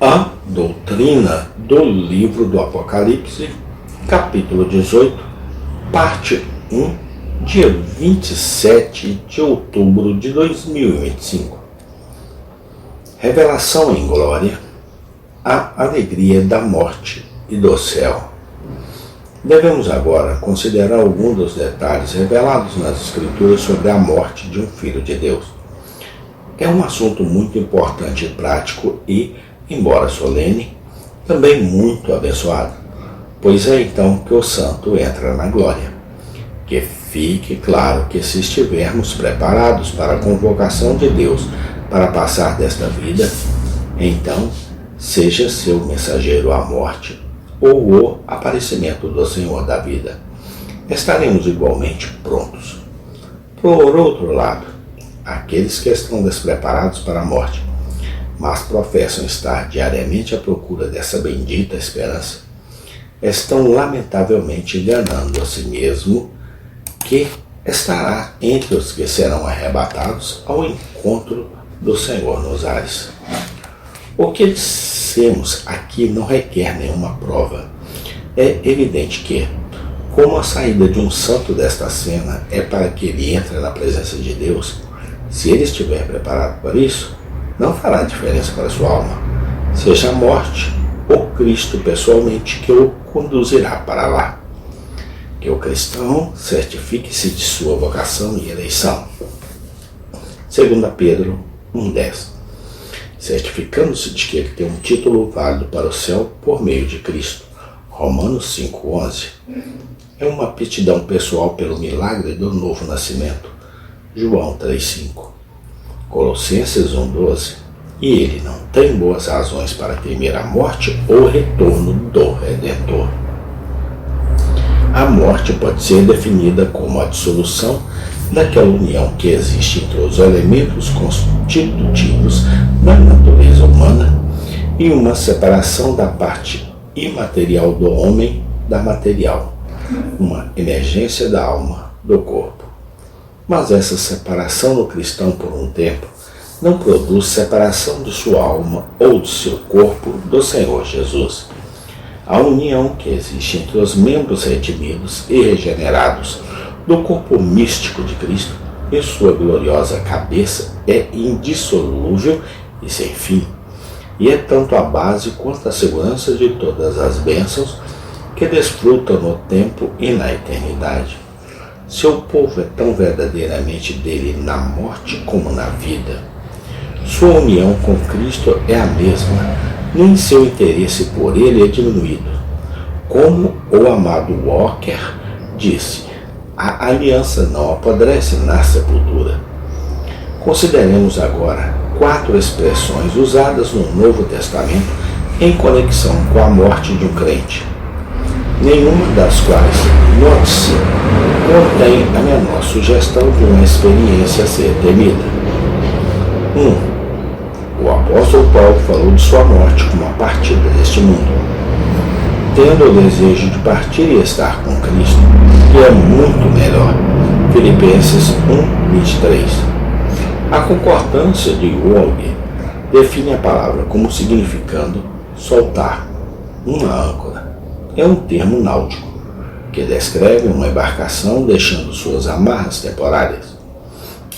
A doutrina do livro do Apocalipse, capítulo 18, parte 1, dia 27 de outubro de 2025. Revelação em glória, a alegria da morte e do céu. Devemos agora considerar alguns dos detalhes revelados nas Escrituras sobre a morte de um filho de Deus. É um assunto muito importante e prático e, embora solene, também muito abençoado, pois é então que o santo entra na glória. Que fique claro que se estivermos preparados para a convocação de Deus para passar desta vida, então seja seu mensageiro a morte ou o aparecimento do Senhor da vida, estaremos igualmente prontos. Por outro lado, aqueles que estão despreparados para a morte, mas professam estar diariamente à procura dessa bendita esperança, estão lamentavelmente enganando a si mesmo, que estará entre os que serão arrebatados ao encontro do Senhor nos ares. O que dissemos aqui não requer nenhuma prova. É evidente que, como a saída de um santo desta cena é para que ele entre na presença de Deus, se ele estiver preparado para isso, não fará diferença para sua alma, seja a morte ou Cristo pessoalmente que o conduzirá para lá. Que o cristão certifique-se de sua vocação e eleição. 2 Pedro 1,10. Certificando-se de que ele tem um título válido para o céu por meio de Cristo. Romanos 5,11. É uma aptidão pessoal pelo milagre do novo nascimento. João 3,5. Colossenses 1,12. E ele não tem boas razões para temer a morte ou o retorno do Redentor. A morte pode ser definida como a dissolução daquela união que existe entre os elementos constitutivos da natureza humana e uma separação da parte imaterial do homem da material, uma emergência da alma do corpo. Mas essa separação no cristão por um tempo não produz separação de sua alma ou do seu corpo do Senhor Jesus. A união que existe entre os membros redimidos e regenerados do corpo místico de Cristo e sua gloriosa cabeça é indissolúvel e sem fim, e é tanto a base quanto a segurança de todas as bênçãos que desfrutam no tempo e na eternidade. Seu povo é tão verdadeiramente dele na morte como na vida. Sua união com Cristo é a mesma, nem seu interesse por ele é diminuído. Como o amado Walker disse, a aliança não apodrece na sepultura. Consideremos agora 4 expressões usadas no Novo Testamento em conexão com a morte de um crente, nenhuma das quais, note-se, contém a menor sugestão de uma experiência a ser temida. 1. O apóstolo Paulo falou de sua morte como a partida deste mundo, tendo o desejo de partir e estar com Cristo, que é muito melhor. Filipenses 1:23. A concordância de Young define a palavra como significando soltar uma âncora. É um termo náutico que descreve uma embarcação deixando suas amarras temporárias.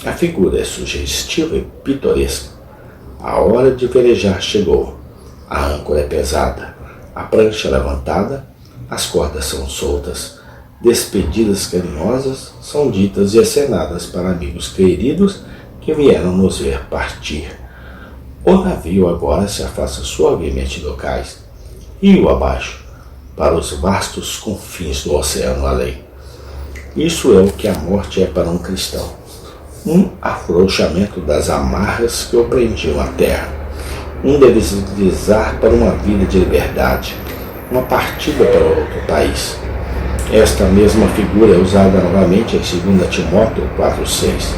A figura é sugestiva e pitoresca. A hora de velejar chegou. A âncora é pesada. A prancha é levantada, as cordas são soltas, despedidas carinhosas são ditas e acenadas para amigos queridos que vieram nos ver partir. O navio agora se afasta suavemente do cais, rio abaixo, para os vastos confins do oceano além. Isso é o que a morte é para um cristão, um afrouxamento das amarras que o prendiam à terra. Um deslizar para uma vida de liberdade, uma partida para outro país. Esta mesma figura é usada novamente em 2 Timóteo 4,6.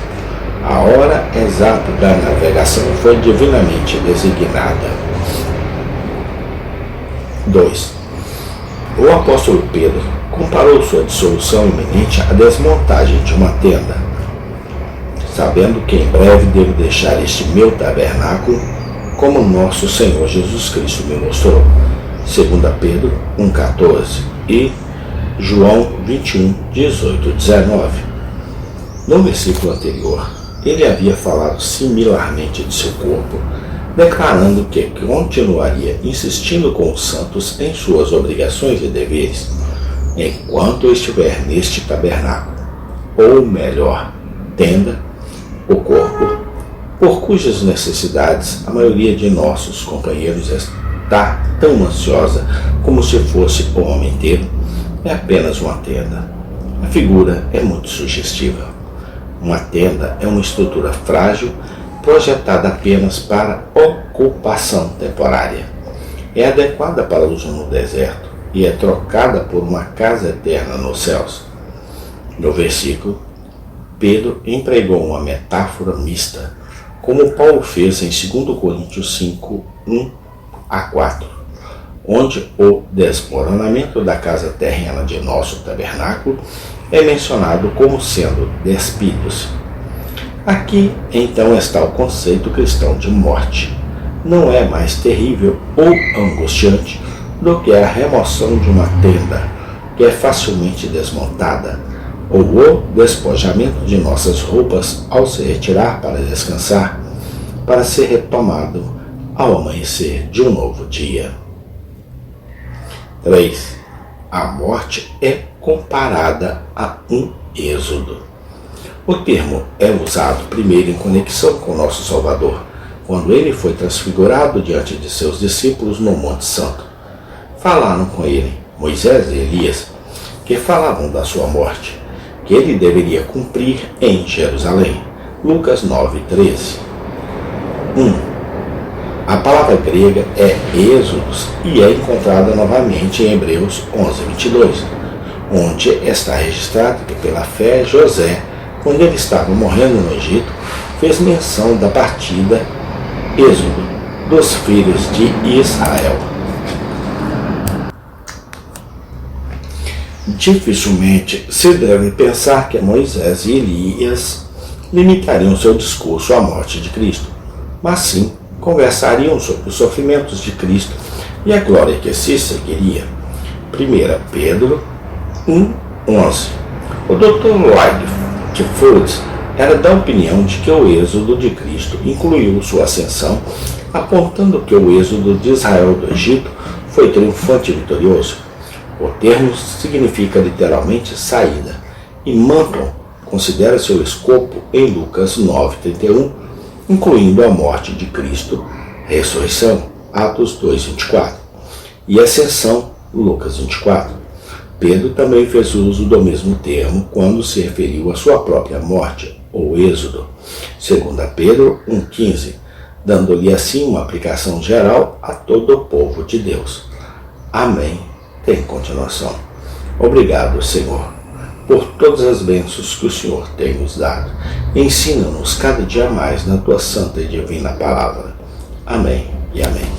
A hora exata da navegação foi divinamente designada. 2. O apóstolo Pedro comparou sua dissolução iminente à desmontagem de uma tenda. Sabendo que em breve devo deixar este meu tabernáculo, como nosso Senhor Jesus Cristo me mostrou. 2 Pedro 1,14 e João 21, 18, 19. No versículo anterior, ele havia falado similarmente de seu corpo, declarando que continuaria insistindo com os santos em suas obrigações e deveres, enquanto estiver neste tabernáculo, ou melhor, tenda, o corpo, por cujas necessidades a maioria de nossos companheiros está tão ansiosa como se fosse o homem inteiro. É apenas uma tenda. A figura é muito sugestiva. Uma tenda é uma estrutura frágil, projetada apenas para ocupação temporária. É adequada para uso no deserto e é trocada por uma casa eterna nos céus. No versículo, Pedro empregou uma metáfora mista, como Paulo fez em 2 Coríntios 5, 1 a 4, onde o desmoronamento da casa terrena de nosso tabernáculo é mencionado como sendo despido-se. Aqui, então, está o conceito cristão de morte. Não é mais terrível ou angustiante do que a remoção de uma tenda, que é facilmente desmontada, ou o despojamento de nossas roupas ao se retirar para descansar, para ser retomado ao amanhecer de um novo dia. 3. A morte é comparada a um êxodo. O termo é usado primeiro em conexão com nosso Salvador, quando ele foi transfigurado diante de seus discípulos no Monte Santo. Falaram com ele Moisés e Elias, que falavam da sua morte, que ele deveria cumprir em Jerusalém. Lucas 9:13. 1. A palavra grega é êxodos e é encontrada novamente em Hebreus 11:22, onde está registrado que pela fé José, quando ele estava morrendo no Egito, fez menção da partida, êxodo, dos filhos de Israel. Dificilmente se deve pensar que Moisés e Elias limitariam seu discurso à morte de Cristo, mas sim conversariam sobre os sofrimentos de Cristo e a glória que se seguiria. 1 Pedro 1:11. O Dr. Lightfoot era da opinião de que o êxodo de Cristo incluiu sua ascensão, apontando que o êxodo de Israel do Egito foi triunfante e vitorioso. O termo significa literalmente saída, e Manton considera seu escopo em Lucas 9:31, incluindo a morte de Cristo, ressurreição, Atos 2:24, e ascensão, Lucas 24. Pedro também fez uso do mesmo termo quando se referiu à sua própria morte, ou êxodo, 2 Pedro 1:15, dando-lhe assim uma aplicação geral a todo o povo de Deus. Amém. Tem continuação. Obrigado, Senhor, por todas as bênçãos que o Senhor tem nos dado. Ensina-nos cada dia mais na tua santa e divina palavra. Amém e amém.